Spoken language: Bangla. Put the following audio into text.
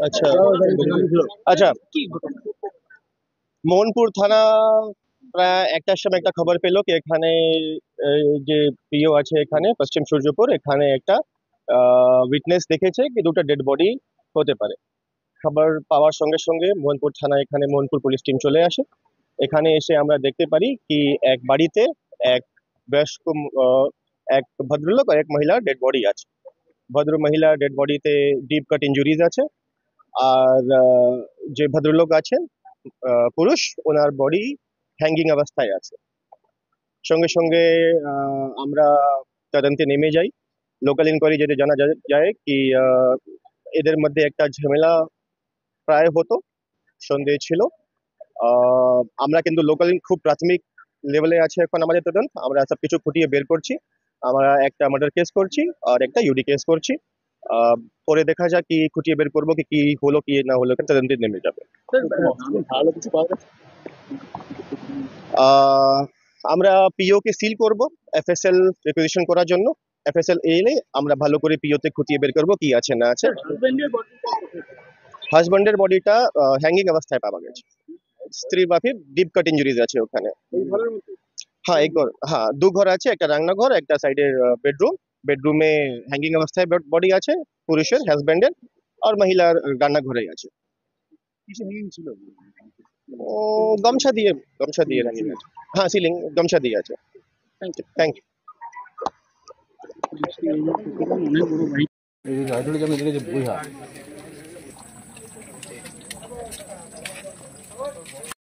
আচ্ছা আচ্ছা মোহনপুর থানা প্রায় একটার সময় একটা খবর পেলো কি এখানে যে পিও আছে এখানে পশ্চিম সূর্যপুর এখানে একটা উইটনেস দেখেছে কি দুটো ডেড বডি হতে পারে। খবর পাওয়ার সঙ্গে সঙ্গে মোহনপুর থানা এখানে মোহনপুর পুলিশ টিম চলে আসে। এখানে এসে আমরা দেখতে পারি কি এক বাড়িতে এক বয়স্ক এক ভদ্রলোক আর এক মহিলার ডেড বডি আছে। ভদ্র মহিলা ডেড বডিতে ডিপ কাট ইঞ্জুরিজ আছে। আর যে ভদ্রলোক আছেন পুরুষ ওনার বডি হ্যাঙ্গিং অবস্থায় আছে। সঙ্গে সঙ্গে আমরা তদন্তে নেমে যাই। লোকাল ইনকোয়ারি যেটা জানা যায় কি এদের মধ্যে একটা ঝামেলা প্রায় হতো, সন্দেহ ছিল। আমরা কিন্তু লোকাল খুব প্রাথমিক লেভেলে আছে এখন আমাদের তদন্ত, আমরা সবকিছু খুঁটিয়ে বের করছি। আমরা একটা মার্ডার কেস করছি আর একটা ইউডি কেস করছি। পরে দেখা যাক কি খুঁটিয়ে বের করবো কি কি হলো কি না হলো, তদন্তে নেমে যাবে। আহ, আমরা পিও কে সিল করব এফএসএল রিকুইজিশন করার জন্য। এফএসএল এলে আমরা ভালো করে পিও তে খুঁটিয়ে বের করবো কি আছে না আছে। হাজবেন্ডের বডিটা হ্যাঙ্গিং অবস্থায় পাওয়া গেছে। স্ত্রী বাফি ডিপ কাট ইঞ্জুরিজ আছে ওখানে। হ্যাঁ এক ঘর, হ্যাঁ দু ঘর আছে, একটা রান্নাঘর একটা সাইডের বেডরুম। বেডরুমে হ্যাঙ্গিং অবস্থায় বডি আছে পুরুষের হাজবেন্ডের, আর মহিলার রান্নাঘরেই আছে। ও গামছা দিয়ে, গামছা দিয়ে হ্যাঙ্গিং আছে। হ্যাঁ সিলিং গামছা দিয়ে আছে। Thank you. এই যে গাড়িটা যেমন দেখেছে বুঝা